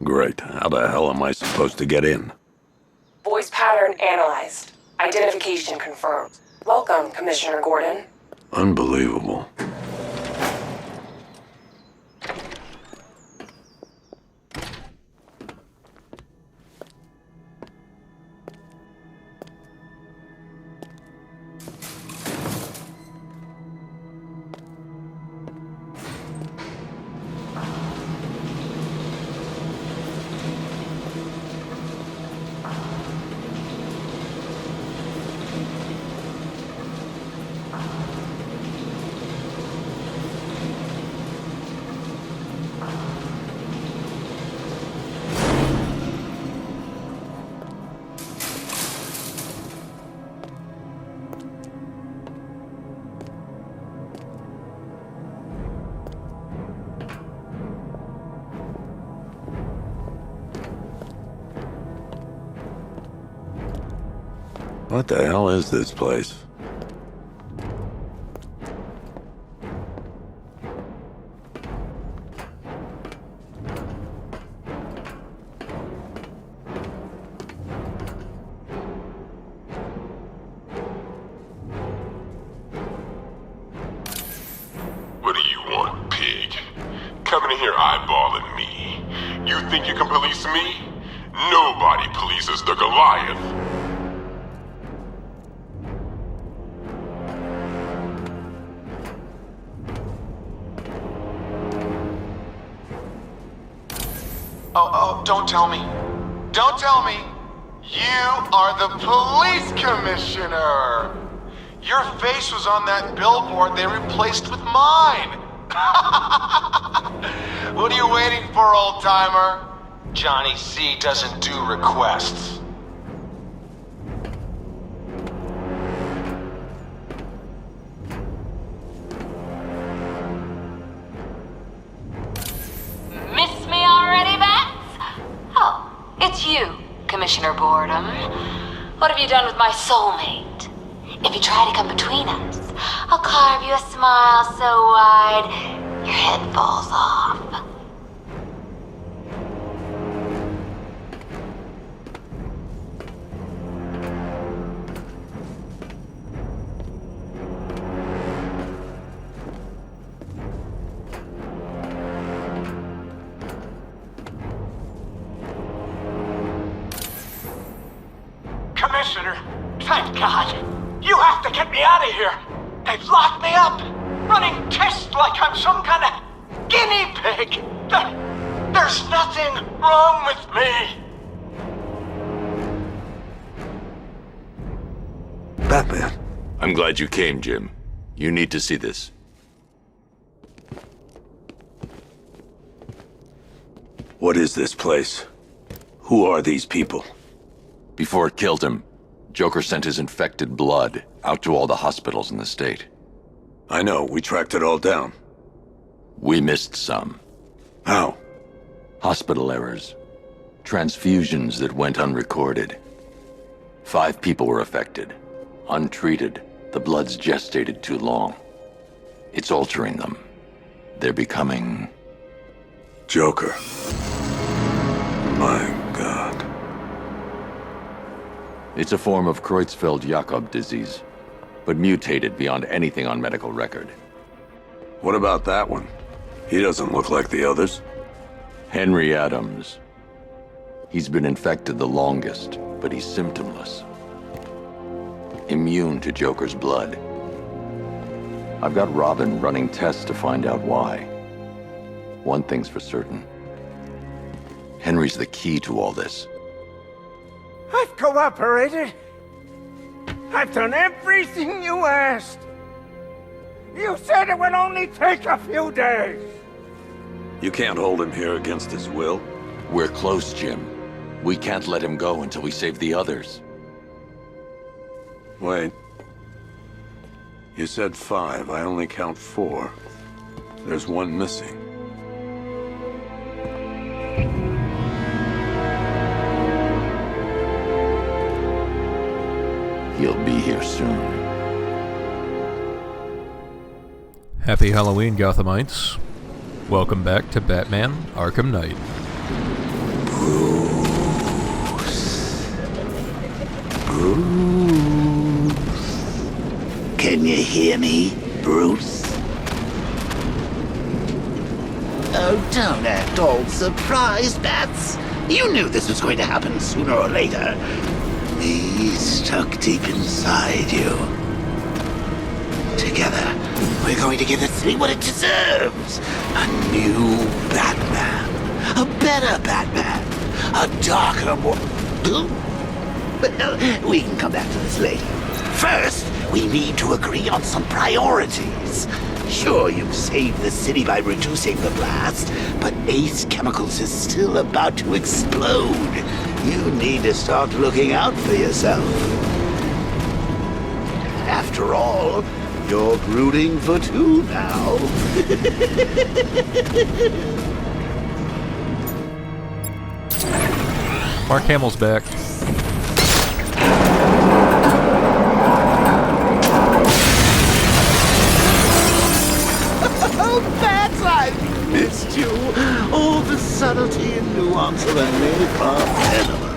Great. How the hell am I supposed to get in? Voice pattern analyzed. Identification confirmed. Welcome, Commissioner Gordon. Unbelievable. What the hell is this place? What do you want, pig? Coming in here eyeballing me. You think you can police me? Nobody polices the Goliath. Oh, don't tell me. Don't tell me. You are the police commissioner. Your face was on that billboard they replaced with mine. What are you waiting for, old-timer? Johnny C doesn't do requests. Miss me already, Bats? Oh, it's you, Commissioner Boredom. What have you done with my soulmate? If you try to come between us, I'll carve you a smile so wide, your head falls off. Commissioner, thank God. You have to get me out of here. They've locked me up, running tests like I'm some kind of guinea pig. There's nothing wrong with me. Batman. I'm glad you came, Jim. You need to see this. What is this place? Who are these people? Before it killed him, Joker sent his infected blood out to all the hospitals in the state. I know, we tracked it all down. We missed some. How? Hospital errors. Transfusions that went unrecorded. 5 people were affected. Untreated, the blood's gestated too long. It's altering them. They're becoming... Joker. My God. It's a form of Creutzfeldt-Jakob disease, but mutated beyond anything on medical record. What about that one? He doesn't look like the others. Henry Adams. He's been infected the longest, but he's symptomless. Immune to Joker's blood. I've got Robin running tests to find out why. One thing's for certain. Henry's the key to all this. I've cooperated. I've done everything you asked. You said it would only take a few days. You can't hold him here against his will. We're close, Jim. We can't let him go until we save the others. Wait. You said 5. I only count 4. There's one missing. He'll be here soon. Happy Halloween, Gothamites. Welcome back to Batman Arkham Knight. Can you hear me, Bruce? Oh, don't act all surprised, Bats. You knew this was going to happen sooner or later. Me stuck deep inside you. Together, we're going to give the city what it deserves. A new Batman. A better Batman. A darker, more... Well, we can come back to this later. First, we need to agree on some priorities. Sure, you've saved the city by reducing the blast, but Ace Chemicals is still about to explode. You need to start looking out for yourself. After all, you're brooding for two now. Mark Hamill's back. Oh, Bats, I missed you. All the subtlety and nuance of a napalm enema.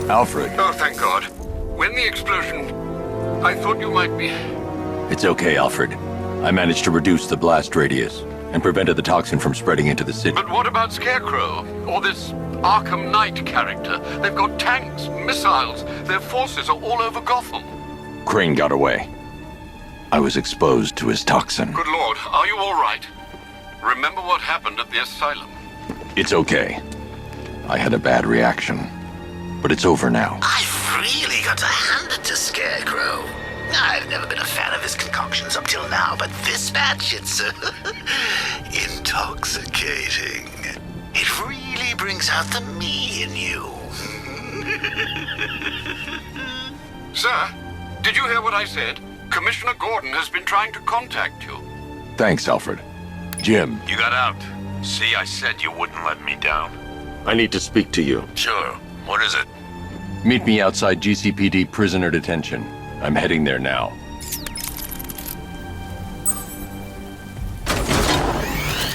Alfred. Oh, thank God. When the explosion... I thought you might be... It's okay, Alfred. I managed to reduce the blast radius and prevented the toxin from spreading into the city. But what about Scarecrow? Or this Arkham Knight character? They've got tanks, missiles. Their forces are all over Gotham. Crane got away. I was exposed to his toxin. Good Lord, are you all right? Remember what happened at the asylum? It's okay. I had a bad reaction. But it's over now. I've really got to hand it to Scarecrow. I've never been a fan of his concoctions up till now, but this batch, it's intoxicating. It really brings out the me in you. Sir, did you hear what I said? Commissioner Gordon has been trying to contact you. Thanks, Alfred. Jim. You got out. See, I said you wouldn't let me down. I need to speak to you. Sure. What is it? Meet me outside GCPD prisoner detention. I'm heading there now.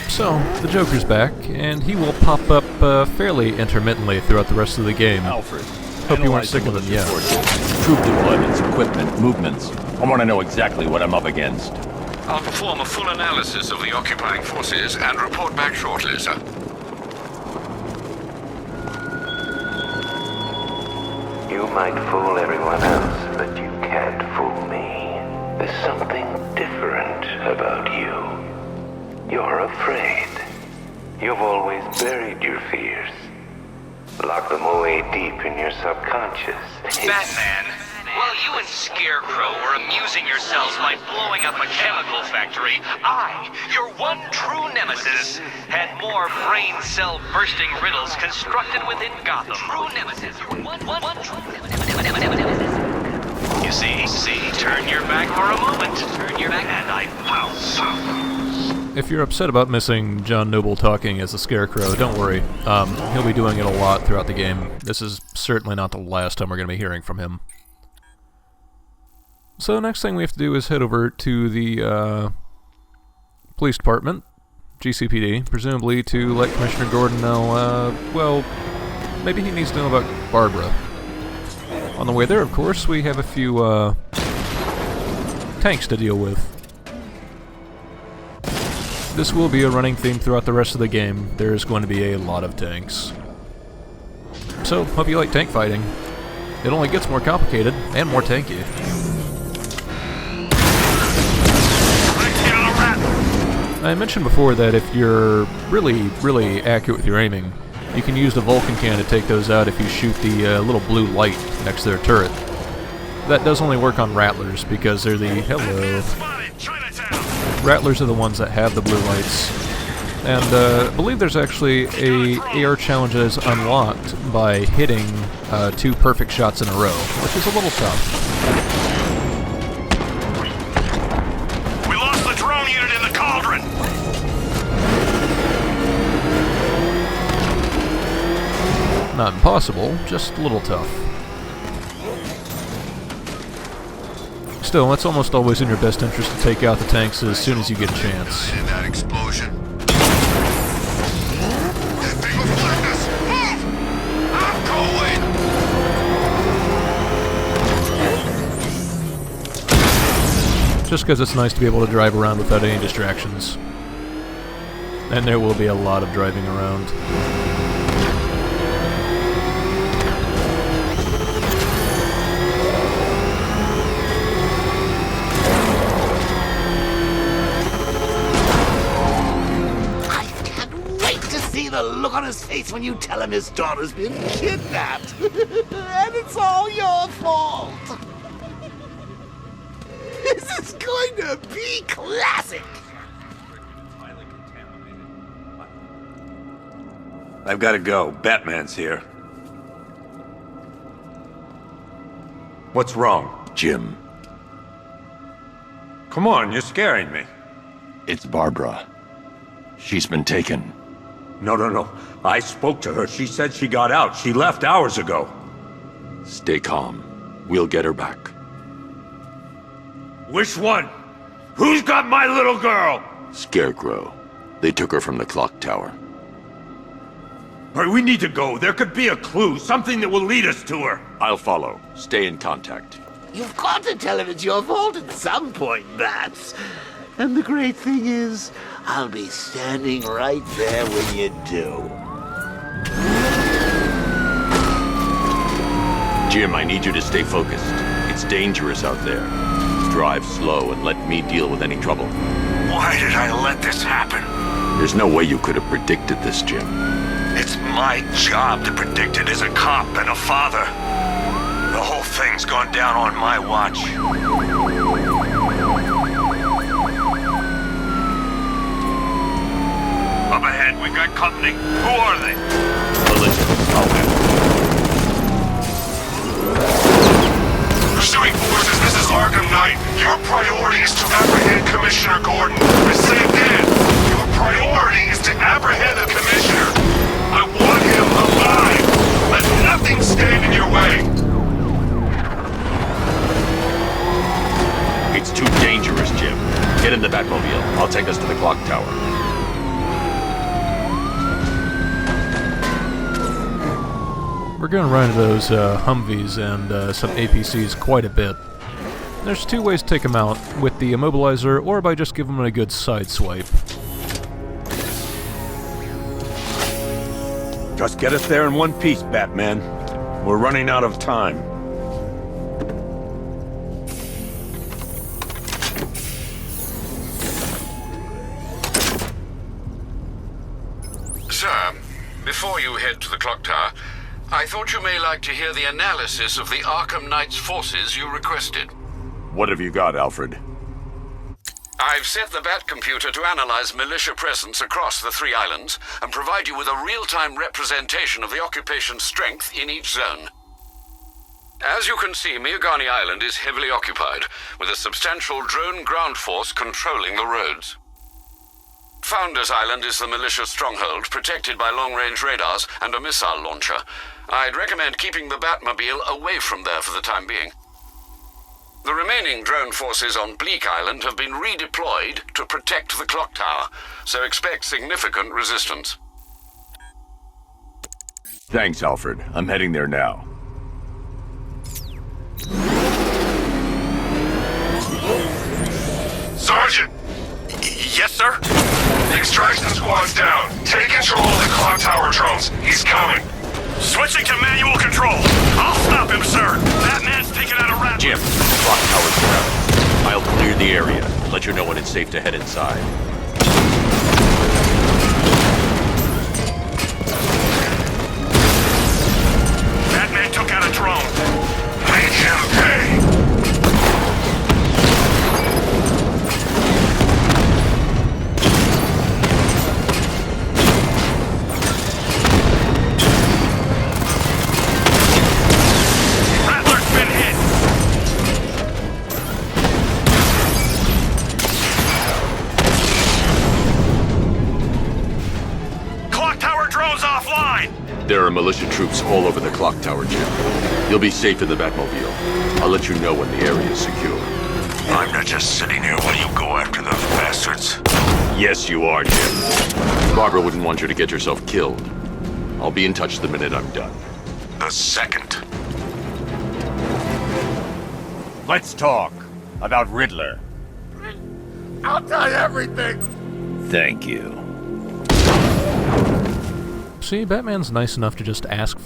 So, the Joker's back, and he will pop up fairly intermittently throughout the rest of the game. Alfred. Hope you weren't sick of him yet. Troop deployments, equipment, movements. I want to know exactly what I'm up against. I'll perform a full analysis of the occupying forces and report back shortly, sir. You might fool everyone else, but you can't fool me. There's something different about you. You're afraid. You've always buried your fears. Locked them away deep in your subconscious. Batman, while you and Scarecrow were amusing yourselves by blowing up a chemical factory, I, your one true nemesis, had more brain cell bursting riddles constructed within Gotham. True nemesis. One true nemesis. You see, turn your back for a moment. Turn your back and I pounce. If you're upset about missing John Noble talking as the Scarecrow, don't worry. He'll be doing it a lot throughout the game. This is certainly not the last time we're going to be hearing from him. So the next thing we have to do is head over to the police department, GCPD, presumably to let Commissioner Gordon know, well, maybe he needs to know about Barbara. On the way there, of course, we have a few tanks to deal with. This will be a running theme throughout the rest of the game. There's going to be a lot of tanks. So, hope you like tank fighting. It only gets more complicated and more tanky. Let's get on a rat. I mentioned before that if you're really accurate with your aiming, you can use the Vulcan can to take those out if you shoot the little blue light next to their turret. That does only work on Rattlers because they're the... Hello. Rattlers are the ones that have the blue lights. And I believe there's actually a AR challenge that is unlocked by hitting 2 perfect shots in a row, which is a little tough. We lost the drone unit in the cauldron! Not impossible, just a little tough. Still, it's almost always in your best interest to take out the tanks as soon as you get a chance. In that explosion. Just because it's nice to be able to drive around without any distractions. And there will be a lot of driving around. I can't wait to see the look on his face when you tell him his daughter's been kidnapped. And it's all your fault. This is going to be classic! I've got to go. Batman's here. What's wrong? Jim, Come on, you're scaring me. it's Barbara. She's been taken. No. I spoke to her. She said she got out. She left hours ago. Stay calm. We'll get her back. Which one? Who's got my little girl? Scarecrow. They took her from the clock tower. All right, we need to go. There could be a clue, something that will lead us to her. I'll follow. Stay in contact. You've got to tell him it's your fault at some point, Bats. And the great thing is, I'll be standing right there when you do. Jim, I need you to stay focused. It's dangerous out there. Drive slow and let me deal with any trouble. Why did I let this happen? There's no way you could have predicted this, Jim. It's my job to predict it as a cop and a father. The whole thing's gone down on my watch. Up ahead, we got company. Who are they? Pursuing forces, this is Arkham Knight. Your priority is to apprehend Commissioner Gordon. I say again, your priority is to apprehend the Commissioner. I want him alive. Let nothing stand in your way. It's too dangerous, Jim. Get in the Batmobile. I'll take us to the clock tower. We're going to run into those Humvees and some APCs quite a bit. There's 2 ways to take them out, with the immobilizer or by just giving them a good side swipe. Just get us there in one piece, Batman. We're running out of time. Sir, before you head to the clock tower, I thought you may like to hear the analysis of the Arkham Knight's forces you requested. What have you got, Alfred? I've set the Bat computer to analyze militia presence across the 3 islands and provide you with a real-time representation of the occupation's strength in each zone. As you can see, Miagani Island is heavily occupied, with a substantial drone ground force controlling the roads. Founders Island is the militia stronghold, protected by long-range radars and a missile launcher. I'd recommend keeping the Batmobile away from there for the time being. The remaining drone forces on Bleak Island have been redeployed to protect the clock tower, so expect significant resistance. Thanks, Alfred. I'm heading there now. Sergeant! Yes, sir? The extraction squad's down. Take control of the clock tower drones. He's coming. Switching to manual control. I'll stop him, sir. Batman's taking out a rat. Jim, the clock tower's surrounded. I'll clear the area. Let you know when it's safe to head inside. Batman took out a drone. Make him pay! Rattler's been hit! Clock tower drone's offline! There are militia troops all over the clock tower, Jim. You'll be safe in the Batmobile. I'll let you know when the area is secure. I'm not just sitting here while you go after those bastards. Yes, you are, Jim. Barbara wouldn't want you to get yourself killed. I'll be in touch the minute I'm done. The second. Let's talk about Riddler. I'll tell you everything! Thank you. See, Batman's nice enough to just ask,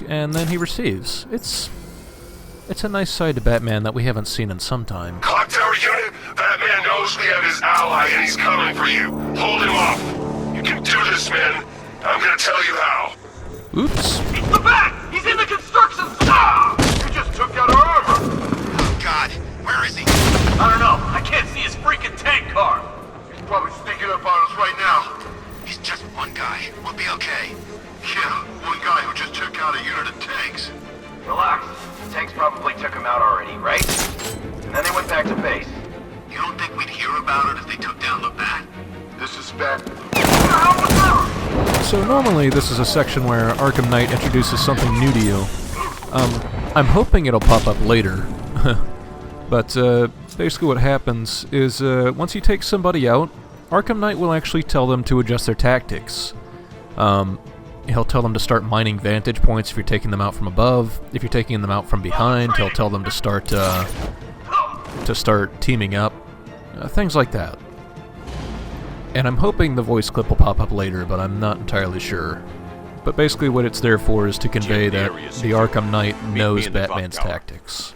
and then he receives. It's a nice side to Batman that we haven't seen in some time. Clock tower unit, Batman knows we have his ally and he's coming for you. Hold him off. You can do this, man. I'm gonna tell you how. Oops. It's the Bat! He's in the construction zone! You just took out our armor! Oh, God. Where is he? I don't know. I can't see his freaking tank car. He's probably sneaking up on us right now. He's just one guy. We'll be okay. Yeah, one guy who just took out a unit of tanks. Relax. The tanks probably took him out already, right? And then they went back to base. You don't think we'd hear about it if they took down the Bat? This is Bat. So normally this is a section where Arkham Knight introduces something new to you. I'm hoping it'll pop up later. But basically what happens is once you take somebody out, Arkham Knight will actually tell them to adjust their tactics. He'll tell them to start mining vantage points if you're taking them out from above. If you're taking them out from behind, he'll tell them to start teaming up. Things like that. And I'm hoping the voice clip will pop up later, but I'm not entirely sure. But basically what it's there for is to convey that the Arkham Knight knows Batman's tactics.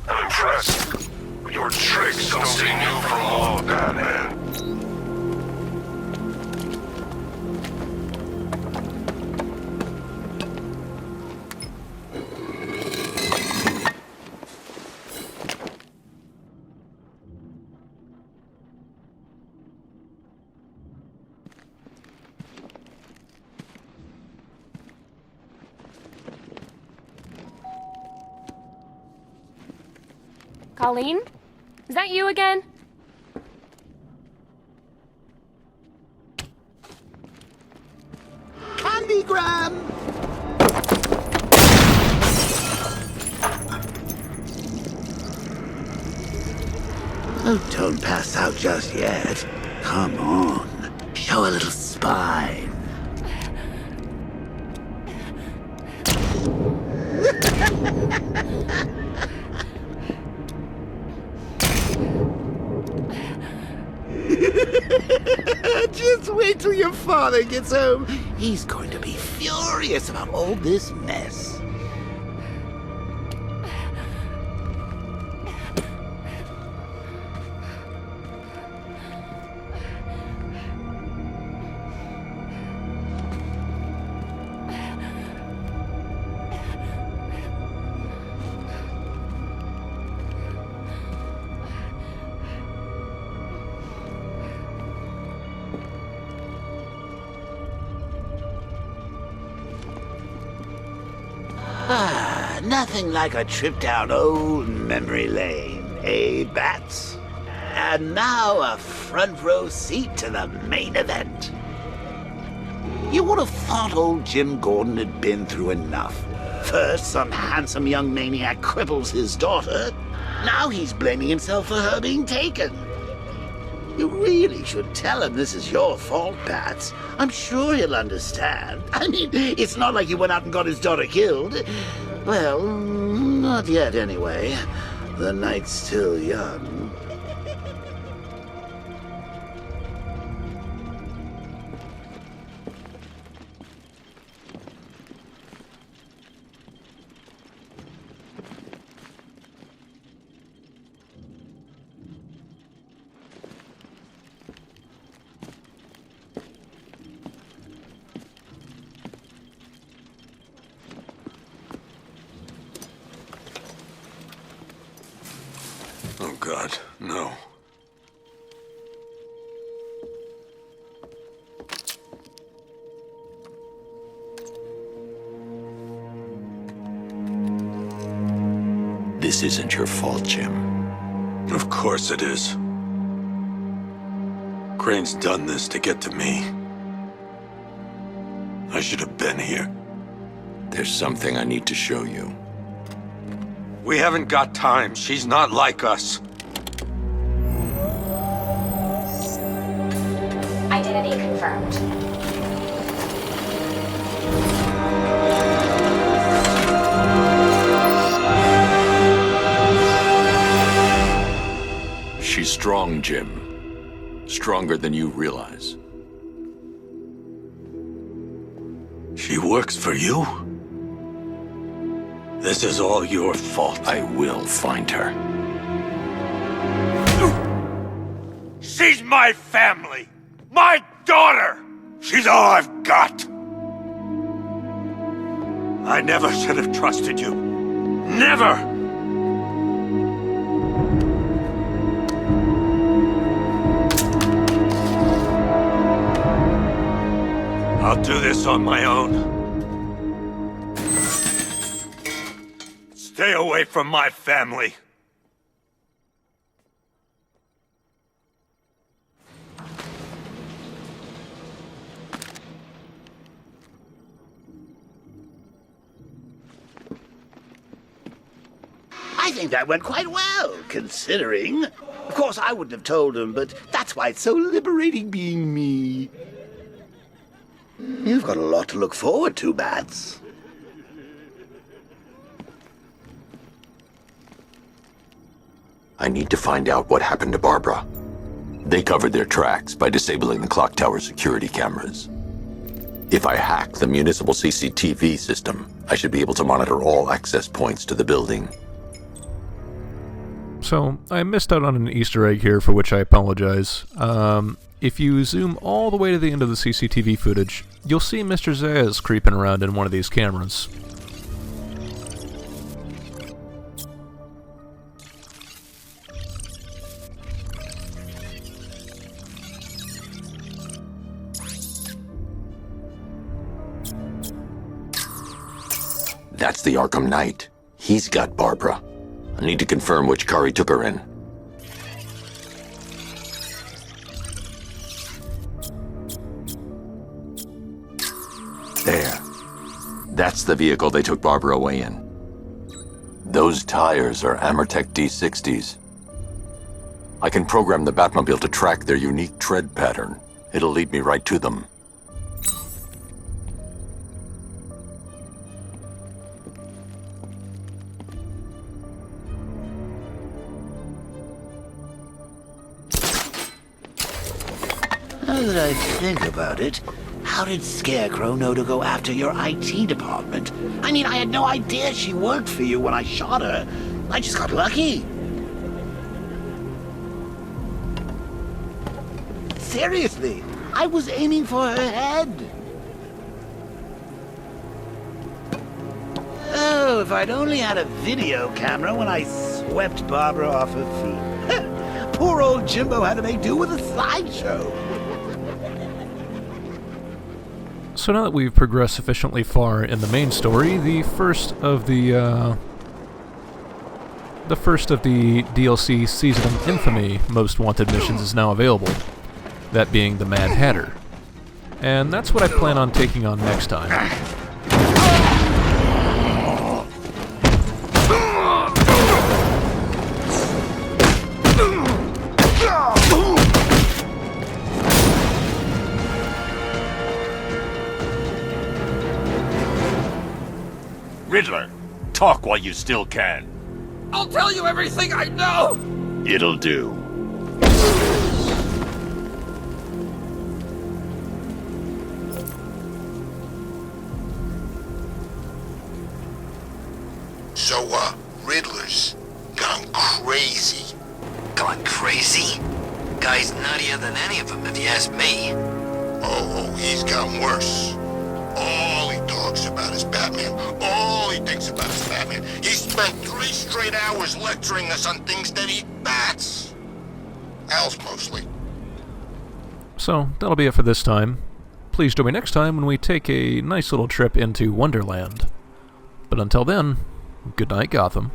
I'm impressed. Your tricks don't seem new from old Batman. Colleen? Is that you again? Candygram! Oh, don't pass out just yet. Come on. Show a little spine. Just wait till your father gets home. He's going to be furious about all this mess. Nothing like a trip down old memory lane, eh, Bats? And now a front row seat to the main event. You would have thought old Jim Gordon had been through enough. First, some handsome young maniac cripples his daughter. Now he's blaming himself for her being taken. You really should tell him this is your fault, Bats. I'm sure he'll understand. I mean, it's not like you went out and got his daughter killed. Well, not yet anyway. The night's still young. Oh God, no. This isn't your fault, Jim. Of course it is. Crane's done this to get to me. I should have been here. There's something I need to show you. We haven't got time. She's not like us. Identity confirmed. She's strong, Jim. Stronger than you realize. She works for you? This is all your fault. I will find her. She's my family! My daughter! She's all I've got! I never should have trusted you. Never! I'll do this on my own. Stay away from my family. I think that went quite well, considering. Of course, I wouldn't have told him, but that's why it's so liberating being me. You've got a lot to look forward to, Bats. I need to find out what happened to Barbara. They covered their tracks by disabling the clock tower security cameras. If I hack the municipal CCTV system, I should be able to monitor all access points to the building. So, I missed out on an Easter egg here, for which I apologize. If you zoom all the way to the end of the CCTV footage, you'll see Mr. Zayas creeping around in one of these cameras. That's the Arkham Knight. He's got Barbara. I need to confirm which car he took her in. There. That's the vehicle they took Barbara away in. Those tires are Amertech D60s. I can program the Batmobile to track their unique tread pattern. It'll lead me right to them. Now that I think about it, how did Scarecrow know to go after your IT department? I mean, I had no idea she worked for you when I shot her. I just got lucky. Seriously, I was aiming for her head. Oh, if I'd only had a video camera when I swept Barbara off her feet. Poor old Jimbo had to make do with a slideshow. So now that we've progressed sufficiently far in the main story, the first of the DLC Season of Infamy Most Wanted missions is now available. That being the Mad Hatter. And that's what I plan on taking on next time. Riddler, talk while you still can. I'll tell you everything I know! It'll do. So, Riddler's gone crazy. Gone crazy? Guy's nuttier than any of them, if you ask me. Oh, he's gotten worse. All he talks about is Batman. All he thinks about is Batman. He's spent 3 straight hours lecturing us on things that eat bats. Owls mostly. So, that'll be it for this time. Please join me next time when we take a nice little trip into Wonderland. But until then, good night, Gotham.